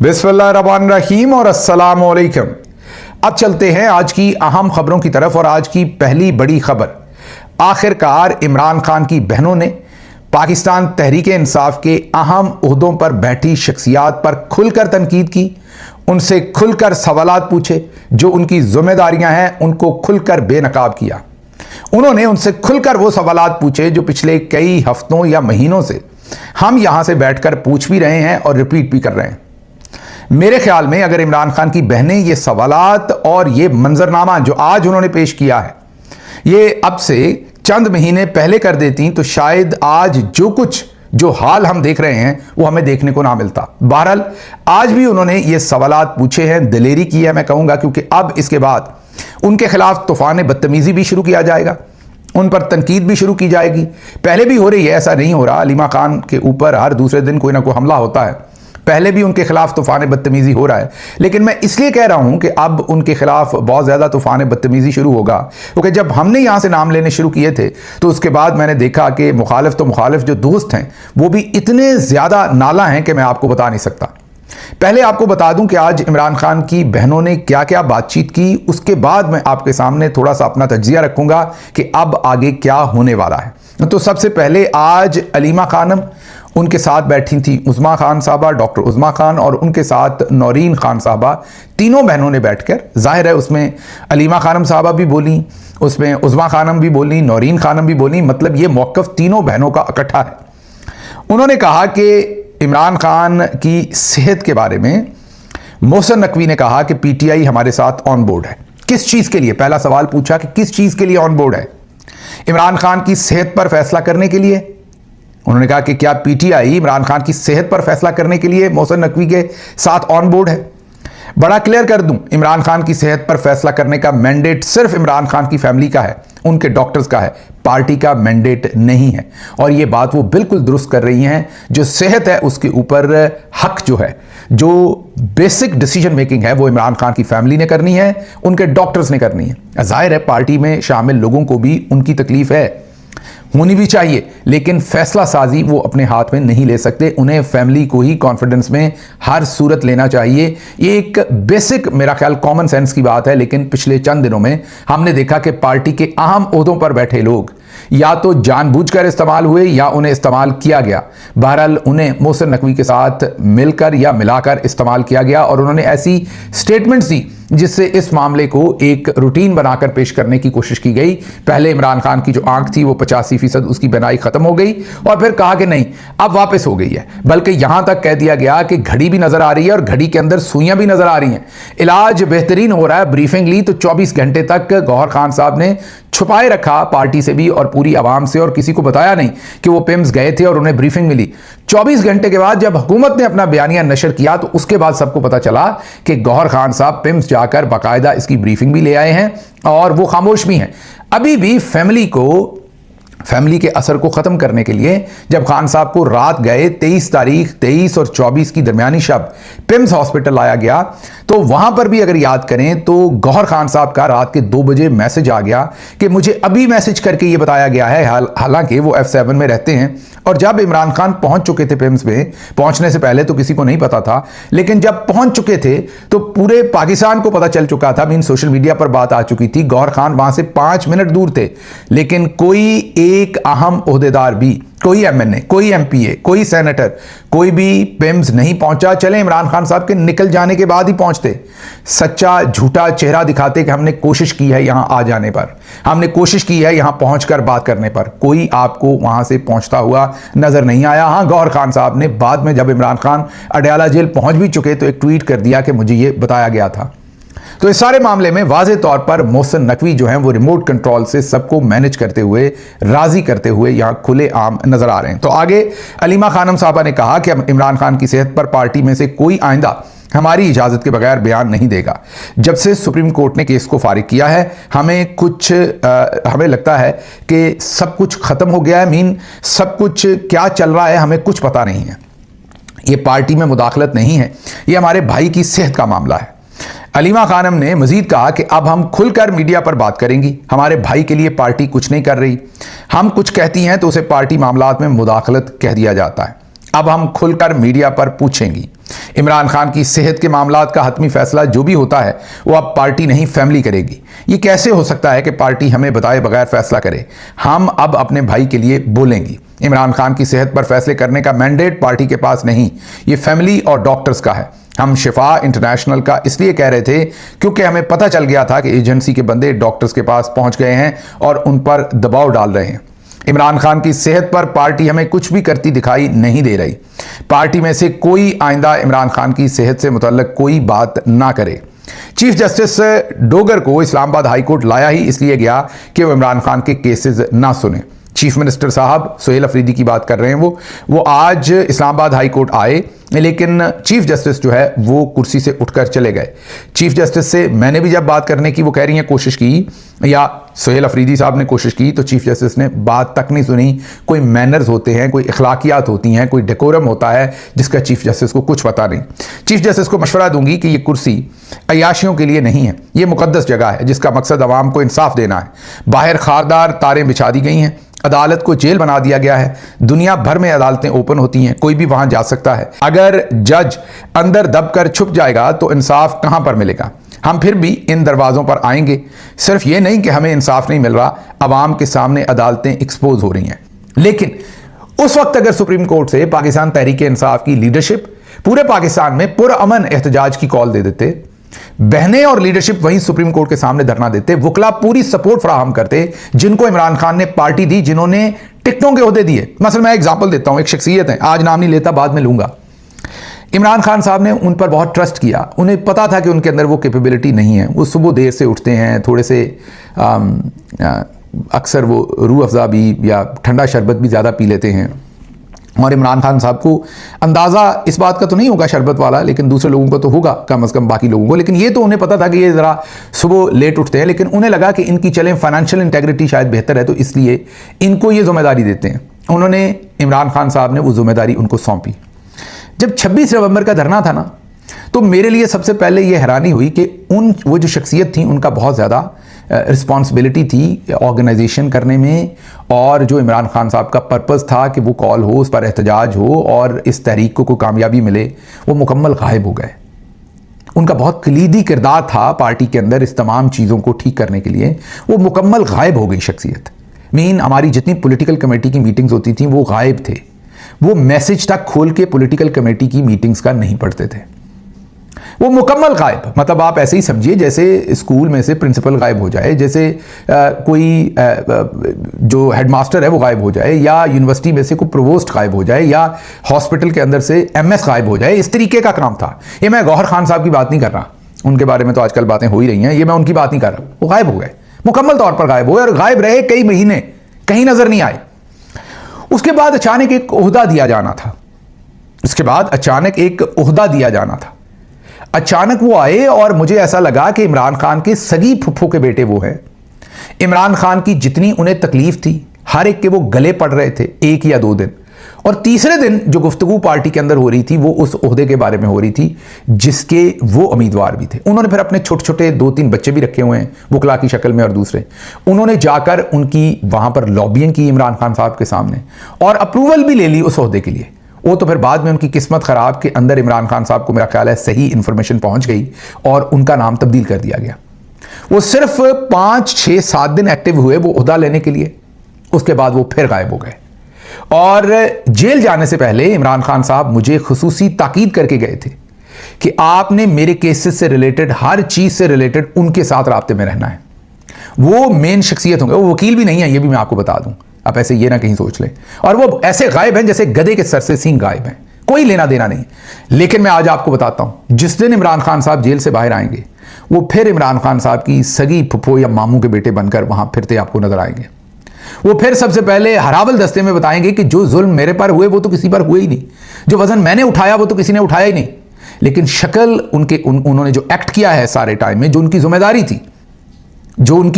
बिस्मिल्लाहिर्रहमानिर्रहीम और अस्सलाम वालेकुम। अब चलते हैं आज की अहम खबरों की तरफ। और आज की पहली बड़ी खबर, आखिरकार इमरान खान की बहनों ने पाकिस्तान तहरीक-ए-इंसाफ के अहम ओहदों पर बैठी शख्सियात पर खुलकर तनकीद की, उनसे खुलकर सवालात पूछे, जो उनकी जिम्मेदारियां हैं उनको खुलकर बेनकाब किया। उन्होंने उनसे खुलकर वो सवालात पूछे जो पिछले कई हफ्तों या महीनों से हम यहां से बैठकर पूछ भी रहे हैं और रिपीट भी कर रहे हैं। मेरे ख्याल में अगर इमरान खान की बहनें ये सवालात और ये मंजरनामा जो आज उन्होंने पेश किया है, ये अब से चंद महीने पहले कर देती तो शायद आज जो हाल हम देख रहे हैं वो हमें देखने को ना मिलता। बहरहाल आज भी उन्होंने ये सवालात पूछे हैं, दिलेरी की है मैं कहूंगा, क्योंकि अब इसके बाद उनके खिलाफ तूफान बदतमीजी भी शुरू किया जाएगा, उन पर तनकीद भी शुरू की जाएगी। पहले भी हो रही है, ऐसा नहीं हो रहा। अलीमा खान के ऊपर हर दूसरे दिन कोई ना कोई हमला होता है, पहले भी उनके खिलाफ तूफान बदतमीजी हो रहा है। लेकिन मैं इसलिए कह रहा हूं कि अब उनके खिलाफ बहुत ज्यादा तूफान बदतमीजी शुरू होगा, क्योंकि जब हमने यहां से नाम लेने शुरू किए थे तो उसके बाद मैंने देखा कि मुखालिफ जो दोस्त हैं वो भी इतने ज्यादा नाला हैं कि मैं आपको बता नहीं सकता। पहले आपको बता दूं कि आज इमरान खान की बहनों ने क्या क्या बातचीत की, उसके बाद मैं आपके सामने थोड़ा सा अपना तज्जिया रखूंगा कि अब आगे क्या होने वाला है। तो सबसे पहले आज अलीमा खानम, उनके साथ बैठी थी उज़्मा खान साहबा, डॉक्टर उज़्मा खान, और उनके साथ नौरीन खान साहबा। तीनों बहनों ने बैठकर, जाहिर है उसमें अलीमा खानम साहबा भी बोली, उसमें उज़्मा खानम भी बोली, नौरीन खानम भी बोली, मतलब ये मौक़िफ़ तीनों बहनों का इकट्ठा है। उन्होंने कहा कि इमरान खान की सेहत के बारे में मोहसिन नकवी ने कहा कि पीटीआई हमारे साथ ऑन बोर्ड है। किस चीज़ के लिए? पहला सवाल पूछा कि किस चीज़ के लिए ऑन बोर्ड है? इमरान खान की सेहत पर फैसला करने के लिए। उन्होंने कहा कि क्या पीटीआई इमरान खान की सेहत पर फैसला करने के लिए मोहसिन नकवी के साथ ऑन बोर्ड है? बड़ा क्लियर कर दूं, इमरान खान की सेहत पर फैसला करने का मैंडेट सिर्फ इमरान खान की फैमिली का है, उनके डॉक्टर्स का है, पार्टी का मैंडेट नहीं है। और ये बात वो बिल्कुल दुरुस्त कर रही हैं। जो सेहत है उसके ऊपर हक जो है, जो बेसिक डिसीजन मेकिंग है, वो इमरान खान की फैमिली ने करनी है, उनके डॉक्टर्स ने करनी है। जाहिर है पार्टी में शामिल लोगों को भी उनकी तकलीफ है, होनी भी चाहिए, लेकिन फैसला साजी वो अपने हाथ में नहीं ले सकते। उन्हें फैमिली को ही कॉन्फिडेंस में हर सूरत लेना चाहिए। ये एक बेसिक मेरा ख्याल कॉमन सेंस की बात है। लेकिन पिछले चंद दिनों में हमने देखा कि पार्टी के अहम ओहदों पर बैठे लोग या तो जानबूझकर इस्तेमाल हुए या उन्हें इस्तेमाल किया गया। बहरहाल उन्हें मोहसिन नकवी के साथ मिलकर या मिलाकर इस्तेमाल किया गया और उन्होंने ऐसी स्टेटमेंट्स दी जिससे इस मामले को एक रूटीन बनाकर पेश करने की कोशिश की गई। पहले इमरान खान की जो आंख थी वो 85% उसकी बनाई खत्म हो गई और फिर कहा कि नहीं अब वापस हो गई है, बल्कि यहां तक कह दिया गया कि घड़ी भी नजर आ रही है और घड़ी के अंदर सुइयां भी नजर आ रही हैं। इलाज बेहतरीन हो रहा है। ब्रीफिंग ली तो 24 घंटे तक गौहर खान साहब ने छुपाए रखा पार्टी से भी और पूरी आवाम से, और किसी को बताया नहीं कि वो पिम्स गए थे और उन्हें ब्रीफिंग मिली। 24 घंटे के बाद जब हुकूमत ने अपना बयानिया नशर किया तो उसके बाद सबको पता चला कि गौहर खान साहब पिम्स जाकर बाकायदा इसकी ब्रीफिंग भी ले आए हैं और वो खामोश भी हैं। अभी भी फैमिली के असर को ख़त्म करने के लिए जब खान साहब को रात गए 23 और 24 की दरमियानी शब पिम्स हॉस्पिटल लाया गया, तो वहां पर भी अगर याद करें तो गौहर खान साहब का रात के 2 बजे मैसेज आ गया कि मुझे अभी मैसेज करके ये बताया गया है, हालांकि वो F7 में रहते हैं। और जब इमरान खान पहुंच चुके थे पिम्स में, पहुंचने से पहले तो किसी को नहीं पता था, लेकिन जब पहुंच चुके थे तो पूरे पाकिस्तान को पता चल चुका था, मीन सोशल मीडिया पर बात आ चुकी थी। गौहर खान वहां से 5 मिनट दूर थे, लेकिन कोई एक अहम ओहदेदार भी, कोई MNA, कोई MPA, कोई सेनेटर, कोई भी पिम्स नहीं पहुंचा। चले इमरान खान साहब के निकल जाने के बाद ही पहुंचते, सच्चा झूठा चेहरा दिखाते कि हमने कोशिश की है यहां आ जाने पर, हमने कोशिश की है यहां पहुंचकर बात करने पर। कोई आपको वहां से पहुंचता हुआ नजर नहीं आया। हां, गौहर खान साहब ने बाद में जब इमरान खान अडयाला जेल पहुंच भी चुके तो एक ट्वीट कर दिया कि मुझे ये बताया गया था। तो इस सारे मामले में वाज़े तौर पर मोहसिन नकवी जो हैं वो रिमोट कंट्रोल से सबको मैनेज करते हुए, राजी करते हुए यहां खुले आम नजर आ रहे हैं। तो आगे अलीमा खानम साहबा ने कहा कि इमरान खान की सेहत पर पार्टी में से कोई आइंदा हमारी इजाज़त के बगैर बयान नहीं देगा। जब से सुप्रीम कोर्ट ने केस को फारिग किया है हमें लगता है कि सब कुछ ख़त्म हो गया है। मीन सब कुछ क्या चल रहा है हमें कुछ पता नहीं है। ये पार्टी में मुदाखलत नहीं है, ये हमारे भाई की सेहत का मामला है। अलीमा खानम ने मजीद कहा कि अब हम खुलकर मीडिया पर बात करेंगी। हमारे भाई के लिए पार्टी कुछ नहीं कर रही, हम कुछ कहती हैं तो उसे पार्टी मामलात में मुदाखलत कह दिया जाता है। अब हम खुलकर मीडिया पर पूछेंगी। इमरान खान की सेहत के मामलात का हतमी फैसला जो भी होता है वो अब पार्टी नहीं फैमिली करेगी। ये कैसे हो सकता है कि पार्टी हमें बताए बगैर फैसला करे? हम अब अपने भाई के लिए बोलेंगी। इमरान खान की सेहत पर फैसले करने का मैंडेट पार्टी के पास नहीं, ये फैमिली और डॉक्टर्स का है। हम शिफा इंटरनेशनल का इसलिए कह रहे थे क्योंकि हमें पता चल गया था कि एजेंसी के बंदे डॉक्टर्स के पास पहुंच गए हैं और उन पर दबाव डाल रहे हैं। इमरान खान की सेहत पर पार्टी हमें कुछ भी करती दिखाई नहीं दे रही। पार्टी में से कोई आइंदा इमरान खान की सेहत से मुतल्लिक कोई बात ना करे। चीफ जस्टिस डोगर को इस्लामाबाद हाई कोर्ट लाया ही इसलिए गया कि वो इमरान खान के केसेस ना सुने। चीफ मिनिस्टर साहब सोहेल अफरीदी की बात कर रहे हैं, वो आज इस्लामाबाद हाई कोर्ट आए, लेकिन चीफ जस्टिस जो है वो कुर्सी से उठकर चले गए। चीफ जस्टिस से मैंने भी जब बात करने की वो कह रही हैं कोशिश की, या सोहेल अफरीदी साहब ने कोशिश की, तो चीफ जस्टिस ने बात तक नहीं सुनी। कोई मैनर्स होते हैं, कोई अखलाकियात होती हैं, कोई डेकोरम होता है जिसका चीफ जस्टिस को कुछ पता नहीं। चीफ जस्टिस को मशवरा दूंगी कि ये कुर्सी अयाशियों के लिए नहीं है, ये मुकद्दस जगह है जिसका मकसद अवाम को इंसाफ देना है। बाहर खारदार तारें बिछा दी गई हैं, अदालत को जेल बना दिया गया है। दुनिया भर में अदालतें ओपन होती हैं, कोई भी वहां जा सकता है। अगर जज अंदर दबकर छुप जाएगा तो इंसाफ कहां पर मिलेगा? हम फिर भी इन दरवाज़ों पर आएंगे। सिर्फ ये नहीं कि हमें इंसाफ नहीं मिल रहा, अवाम के सामने अदालतें एक्सपोज हो रही हैं। लेकिन उस वक्त अगर सुप्रीम कोर्ट से पाकिस्तान तहरीक इंसाफ की लीडरशिप पूरे पाकिस्तान में पुरअमन एहतजाज की कॉल दे देते, बहनें और लीडरशिप वहीं सुप्रीम कोर्ट के सामने धरना देते, वकला पूरी सपोर्ट फराहम करते जिनको इमरान खान ने पार्टी दी, जिन्होंने टिकटों के ओहदे दिए। मसलन मैं एग्जाम्पल देता हूं, एक शख्सियत है, आज नाम नहीं लेता, बाद में लूंगा। इमरान खान साहब ने उन पर बहुत ट्रस्ट किया। उन्हें पता था कि उनके अंदर वो कैपेबिलिटी नहीं है। वो सुबह देर से उठते हैं, थोड़े से अक्सर वो रूह अफ़ज़ा भी या ठंडा शरबत भी ज़्यादा पी लेते हैं। और इमरान खान साहब को अंदाज़ा इस बात का तो नहीं होगा शरबत वाला, लेकिन दूसरे लोगों को तो होगा, कम अज़ कम बाकी लोगों को। लेकिन ये तो उन्हें पता था कि ये ज़रा सुबह लेट उठते हैं, लेकिन उन्हें लगा कि इनकी चलें फाइनेंशियल इंटेग्रिटी शायद बेहतर है, तो इसलिए इनको ये जिम्मेदारी देते हैं। उन्होंने इमरान खान साहब ने वो जिम्मेदारी उनको सौंपी। जब 26 नवंबर का धरना था ना, तो मेरे लिए सबसे पहले ये हैरानी हुई कि वो जो शख्सियत थी उनका बहुत ज़्यादा रिस्पॉन्सिबिलिटी थी ऑर्गेनाइजेशन करने में, और जो इमरान खान साहब का पर्पज़ था कि वो कॉल हो, उस पर एहतजाज हो और इस तहरीक को कामयाबी मिले, वो मुकम्मल गायब हो गए। उनका बहुत कलीदी किरदार था पार्टी के अंदर इस तमाम चीज़ों को ठीक करने के लिए, वो मुकम्मल गायब हो गई शख्सियत। हमारी जितनी पॉलिटिकल कमेटी की मीटिंग्स होती थी वो गायब थे। वो मैसेज तक खोल के पॉलिटिकल कमेटी की मीटिंग्स का नहीं पढ़ते थे, वो मुकम्मल गायब। मतलब आप ऐसे ही समझिए जैसे स्कूल में से प्रिंसिपल गायब हो जाए, जैसे कोई जो हेडमास्टर है वो गायब हो जाए, या यूनिवर्सिटी में से कोई प्रोवोस्ट गायब हो जाए, या हॉस्पिटल के अंदर से एमएस गायब हो जाए। इस तरीके का काम था ये। मैं गौहर खान साहब की बात नहीं कर रहा, उनके बारे में तो आजकल बातें हो ही रही हैं, ये मैं उनकी बात नहीं कर रहा। वो गायब हो गए, मुकम्मल तौर पर गायब हुए, और गायब रहे कई महीने, कहीं नजर नहीं आए। उसके बाद अचानक एक ओहदा दिया जाना था, अचानक वो आए, और मुझे ऐसा लगा कि इमरान खान के सगी फुफ्फो के बेटे वो हैं। इमरान खान की जितनी उन्हें तकलीफ थी, हर एक के वो गले पड़ रहे थे 1 या 2 दिन, और तीसरे दिन जो गुफ्तगू पार्टी के अंदर हो रही थी वो उस ओहदे के बारे में हो रही थी जिसके वो उम्मीदवार भी थे। उन्होंने फिर अपने छोटे छोटे 2-3 बच्चे भी रखे हुए हैं वकला की शक्ल में, और दूसरे उन्होंने जाकर उनकी वहां पर लॉबिंग की इमरान खान साहब के सामने, और अप्रूवल भी ले ली उस ओहदे के लिए। वो तो फिर बाद में उनकी किस्मत खराब के अंदर इमरान खान साहब को मेरा ख्याल है सही इंफॉर्मेशन पहुंच गई और उनका नाम तब्दील कर दिया गया। वो सिर्फ 5, 6, 7 दिन एक्टिव हुए वो ओहदा लेने के लिए, उसके बाद वो फिर गायब हो गए। और जेल जाने से पहले इमरान खान साहब मुझे खुसूसी ताकीद करके गए थे कि आपने मेरे केसेस से रिलेटेड, हर चीज से रिलेटेड उनके साथ राब्ते में रहना है। वो मेन शख्सियत होंगे, वो वकील भी नहीं है, ये भी मैं आपको बता दूं, आप ऐसे ये ना कहीं सोच लें। और वो ऐसे गायब हैं जैसे गधे के सर से सींग गायब हैं, कोई लेना देना नहीं। लेकिन मैं आज आपको बताता हूं, जिस दिन इमरान खान साहब जेल से बाहर आएंगे, वो फिर इमरान खान साहब की सगी फुफ्फो या मामू के बेटे बनकर वहां फिरते आपको नजर आएंगे। वो फिर सबसे पहले हरावल दस्ते में बताएंगे कि जो जुल्म मेरे पर हुए वो तो किसी पर हुए ही नहीं, जो वजन मैंने उठाया वो तो किसी ने उठाया ही नहीं। लेकिन शक्ल उन्होंने जो एक्ट किया है सारे टाइम में, जो उनकी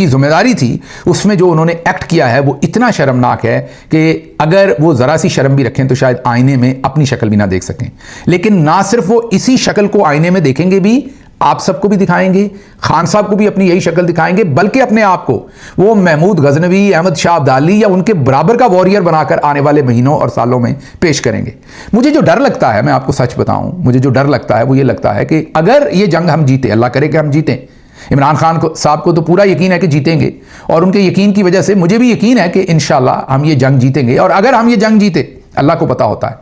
जिम्मेदारी थी उसमें जो उन्होंने एक्ट किया है वो इतना शर्मनाक है कि अगर वो जरा सी शर्म भी रखें तो शायद आईने में अपनी शक्ल भी ना देख सकें। लेकिन ना सिर्फ वो इसी शक्ल को आईने में देखेंगे भी, आप सबको भी दिखाएंगे, खान साहब को भी अपनी यही शक्ल दिखाएंगे, बल्कि अपने आप को वो महमूद गजनवी, अहमद शाह अब्दाली या उनके बराबर का वॉरियर बनाकर आने वाले महीनों और सालों में पेश करेंगे। मुझे जो डर लगता है, मैं आपको सच बताऊं, मुझे जो डर लगता है वो ये लगता है कि अगर ये जंग हम जीते, अल्लाह करे कि हम जीतें, इमरान खान साहब को तो पूरा यकीन है कि जीतेंगे, और उनके यकीन की वजह से मुझे भी यकीन है कि इंशाल्लाह हम ये जंग जीतेंगे। और अगर हम ये जंग जीते, अल्लाह को पता होता है,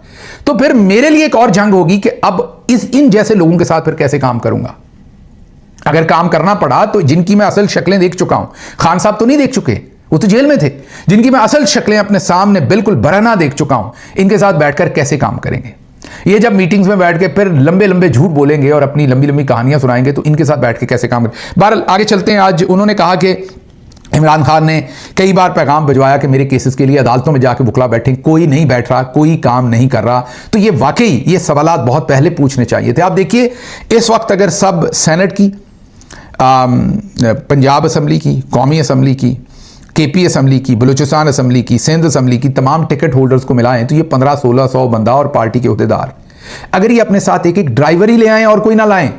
तो फिर मेरे लिए एक और जंग होगी कि अब इन जैसे लोगों के साथ फिर कैसे काम करूंगा। अगर काम करना पड़ा तो जिनकी मैं असल शक्लें देख चुका हूं, खान साहब तो नहीं देख चुके, वो तो जेल में थे, जिनकी मैं असल शक्लें अपने सामने बिल्कुल बरहना देख चुका हूं, इनके साथ बैठकर कैसे काम करेंगे। ये जब मीटिंग्स में बैठ के फिर लंबे लंबे झूठ बोलेंगे और अपनी लंबी लंबी कहानियां सुनाएंगे, तो इनके साथ बैठ के कैसे काम करें। बहरहाल आगे चलते हैं। आज उन्होंने कहा कि इमरान खान ने कई बार पैगाम भिजवाया कि मेरे केसेस के लिए अदालतों में जाके बुखला बैठे, कोई नहीं बैठ रहा, कोई काम नहीं कर रहा। तो ये वाकई ये सवालात बहुत पहले पूछने चाहिए थे। आप देखिए, इस वक्त अगर सब सेनेट की, पंजाब असम्बली की, कौमी असम्बली की, केपी असम्बली की, बलूचिस्तान असम्बली की, सिंध असम्बली की तमाम टिकट होल्डर्स को मिलाएं तो ये 1500-1600 बंदा और पार्टी के अहदेदार, अगर ये अपने साथ एक एक ड्राइवर ही ले आएं और कोई ना लाएं,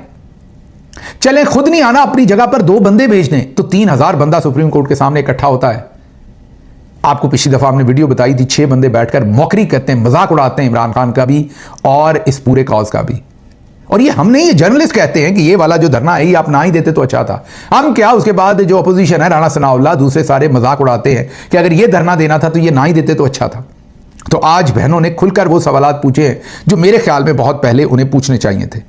चलें खुद नहीं आना, अपनी जगह पर 2 बंदे भेज दें, तो 3000 बंदा सुप्रीम कोर्ट के सामने इकट्ठा होता है। आपको पिछली दफा हमने वीडियो बताई थी, 6 बंदे बैठकर मौकरी करते हैं, मजाक उड़ाते हैं इमरान खान का भी और इस पूरे कॉज का भी। और ये हम नहीं, ये जर्नलिस्ट कहते हैं कि ये वाला जो धरना है ये आप ना ही देते तो अच्छा था। हम क्या, उसके बाद जो अपोजिशन है, राणा सनाउल्लाह, दूसरे सारे मजाक उड़ाते हैं कि अगर ये धरना देना था तो ये ना ही देते तो अच्छा था। तो आज बहनों ने खुलकर वो सवालात पूछे हैं जो मेरे ख्याल में बहुत पहले उन्हें पूछने चाहिए थे।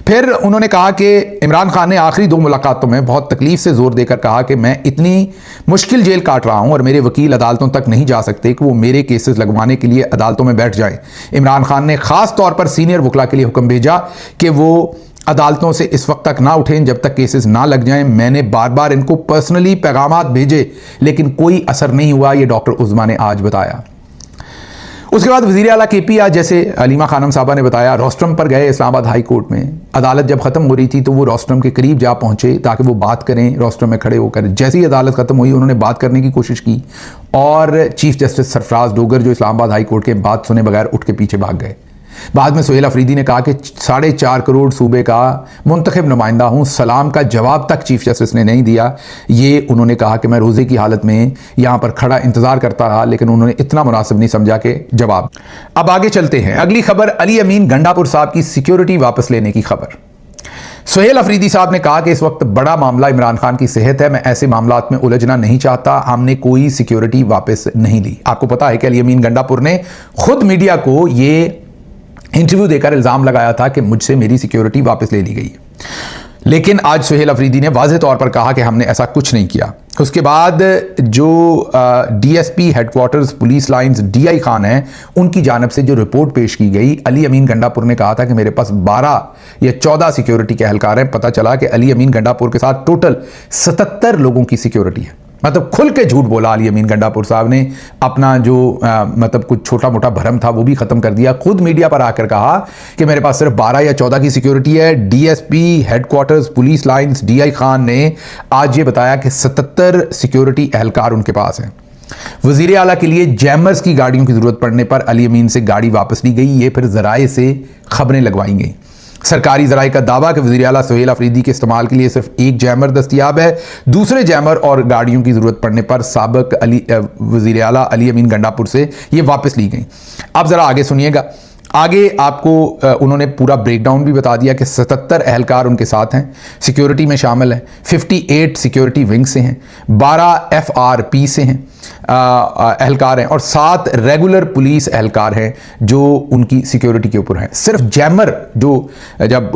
फिर उन्होंने कहा कि इमरान खान ने आखिरी 2 मुलाकातों में बहुत तकलीफ से जोर देकर कहा कि मैं इतनी मुश्किल जेल काट रहा हूं और मेरे वकील अदालतों तक नहीं जा सकते कि वो मेरे केसेस लगवाने के लिए अदालतों में बैठ जाएं। इमरान खान ने खास तौर पर सीनियर वकला के लिए हुक्म भेजा कि वो अदालतों से इस वक्त तक ना उठें जब तक केसेस ना लग जाएं। मैंने बार बार इनको पर्सनली पैगामात भेजे, लेकिन कोई असर नहीं हुआ, ये डॉक्टर उज़्मा ने आज बताया। उसके बाद वज़ीर आला केपी, आज जैसे अलीमा खानम साहबा ने बताया, रोस्ट्रम पर गए इस्लामाबाद हाई कोर्ट में। अदालत जब ख़त्म हो रही थी तो वो रोस्ट्रम के करीब जा पहुंचे ताकि वो बात करें रोस्ट्रम में खड़े होकर। जैसे ही अदालत ख़त्म हुई उन्होंने बात करने की कोशिश की और चीफ जस्टिस सरफराज डोगर जो इस्लामाबाद हाई कोर्ट के बात सुने बगैर उठ के पीछे भाग गए। बाद में सुहेल अफरीदी ने कहा कि 4.5 करोड़ सूबे का मुंतखब नुमाइंदा हूँ, सलाम का जवाब तक चीफ जस्टिस ने नहीं दिया। ये उन्होंने कहा कि मैं रोज़े की हालत में यहाँ पर खड़ा इंतज़ार करता रहा, लेकिन उन्होंने इतना मुनासिब नहीं समझा कि जवाब। अब आगे चलते हैं। अगली खबर, अली अमीन गंडापुर साहब की सिक्योरिटी वापस लेने की खबर। सुहेल अफरीदी साहब ने कहा कि इस वक्त बड़ा मामला इमरान खान की सेहत है, मैं ऐसे मामलात में उलझना नहीं चाहता, हमने कोई सिक्योरिटी वापस नहीं ली। आपको पता है कि अली अमीन गंडापुर ने खुद मीडिया को ये इंटरव्यू देकर इल्ज़ाम लगाया था कि मुझसे मेरी सिक्योरिटी वापस ले ली गई है। लेकिन आज सुहेल अफरीदी ने वाज़ेह तौर पर कहा कि हमने ऐसा कुछ नहीं किया। उसके बाद जो DSP headquarters police lines DI Khan हैं, उनकी जानब से जो रिपोर्ट पेश की गई, अली अमीन गंडापुर ने कहा था कि मेरे पास 12 या 14 सिक्योरिटी के एहलकार हैं। पता चला कि अली अमीन गंडापुर के साथ टोटल 77 लोगों की सिक्योरिटी है। मतलब खुल के झूठ बोला अली अमीन गंडापुर साहब ने। अपना जो मतलब कुछ छोटा मोटा भरम था वो भी ख़त्म कर दिया। खुद मीडिया पर आकर कहा कि मेरे पास सिर्फ 12 या 14 की सिक्योरिटी है। DSP headquarters police lines DI Khan ने आज ये बताया कि 77 सिक्योरिटी एहलकार उनके पास हैं। वज़ीर आला के लिए जैमर्स की गाड़ियों की ज़रूरत पड़ने पर अली अमीन से गाड़ी वापस ली गई। ये फिर ज़राए से खबरें लगवाई गई। सरकारी ज़राए का दावा कि वज़ीर आला सुहेल अफरीदी के इस्तेमाल के लिए सिर्फ एक जैमर दस्तियाब है। दूसरे जैमर और गाड़ियों की ज़रूरत पड़ने पर साबिक वज़ीर आला अली अमीन गंडापुर से ये वापस ली गई। अब ज़रा आगे सुनिएगा। आगे आपको उन्होंने पूरा ब्रेकडाउन भी बता दिया कि 77 एहलकार उनके साथ हैं, सिक्योरिटी में शामिल हैं, 58 सिक्योरिटी विंग से हैं, 12 FRP से हैं एहलकार हैं और 7 रेगुलर पुलिस एहलकार हैं जो उनकी सिक्योरिटी के ऊपर हैं। सिर्फ जैमर, जो जब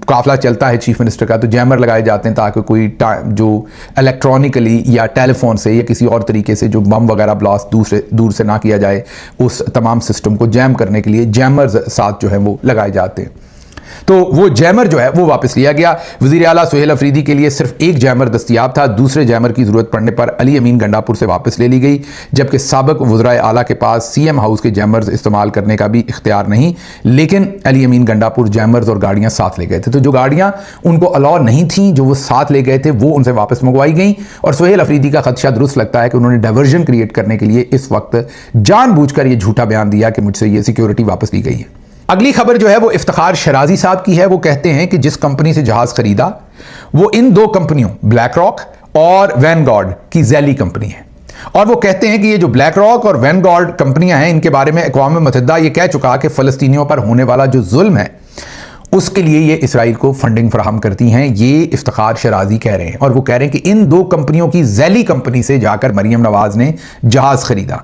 काफिला चलता है चीफ मिनिस्टर का तो जैमर लगाए जाते हैं ताकि कोई जो इलेक्ट्रॉनिकली या टेलीफोन से या किसी और तरीके से जो बम वगैरह ब्लास्ट दूर से ना किया जाए, उस तमाम सिस्टम को जैम करने के लिए जैमर्स साथ जो है वो लगाए जाते हैं। तो वो जैमर जो है वो वापस लिया गया। वज़ीर आला सुहेल अफरीदी के लिए सिर्फ एक जैमर दस्तियाब था। दूसरे जैमर की ज़रूरत पड़ने पर अली अमीन गंडापुर से वापस ले ली गई, जबकि साबिक वज़राए आला के पास सीएम हाउस के जैमर्स इस्तेमाल करने का भी इख्तियार नहीं। लेकिन अली अमीन गंडापुर जैमर्स और गाड़ियाँ साथ ले गए थे। तो जो गाड़ियाँ उनको अलाउ नहीं थी, जो वो साथ ले गए थे, वो उनसे वापस मंगवाई गई। और सुहेल अफरीदी का खदशा दुरुस्त लगता है कि उन्होंने डाइवर्जन क्रिएट करने के लिए इस वक्त जानबूझकर ये झूठा बयान दिया कि मुझसे ये सिक्योरिटी वापस ली गई है। अगली खबर जो है वो इफ्तिखार शराजी साहब की है। वो कहते हैं कि जिस कंपनी से जहाज खरीदा वो इन दो कंपनियों ब्लैक रॉक और वैनगार्ड की जैली कंपनी है। और वो कहते हैं कि ये जो ब्लैक रॉक और वैनगार्ड कंपनियां हैं, इनके बारे में अक़वाम मुत्तहिदा ये कह चुका कि फ़लस्तीनियों पर होने वाला जो जुल्म है उसके लिए ये इसराइल को फंडिंग फराहम करती हैं। ये इफ्तिखार शराजी कह रहे हैं और वो कह रहे हैं कि इन दो कंपनियों की जैली कंपनी से जाकर मरियम नवाज ने जहाज खरीदा।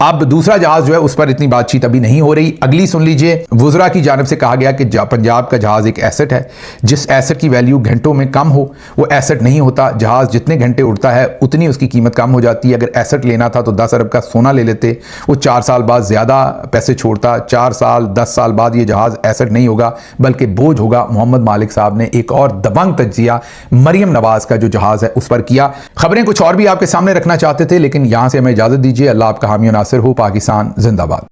अब दूसरा जहाज जो है उस पर इतनी बातचीत अभी नहीं हो रही। अगली सुन लीजिए, वुज़रा की जानिब से कहा गया कि पंजाब का जहाज एक एसेट है, जिस एसेट की वैल्यू घंटों में कम हो वो एसेट नहीं होता। जहाज जितने घंटे उड़ता है उतनी उसकी कीमत कम हो जाती है। अगर एसेट लेना था तो 10 अरब का सोना ले लेते, वो 4 साल बाद ज़्यादा पैसे छोड़ता। 4 साल 10 साल बाद ये जहाज एसेट नहीं होगा बल्कि बोझ होगा। मोहम्मद मालिक साहब ने एक और दबंग तज्जिया मरियम नवाज का जो जहाज है उस पर किया। खबरें कुछ और भी आपके सामने रखना चाहते थे, लेकिन यहाँ से हमें इजाज़त दीजिए। अल्लाह आपका हामी नासिर हो। पाकिस्तान जिंदाबाद।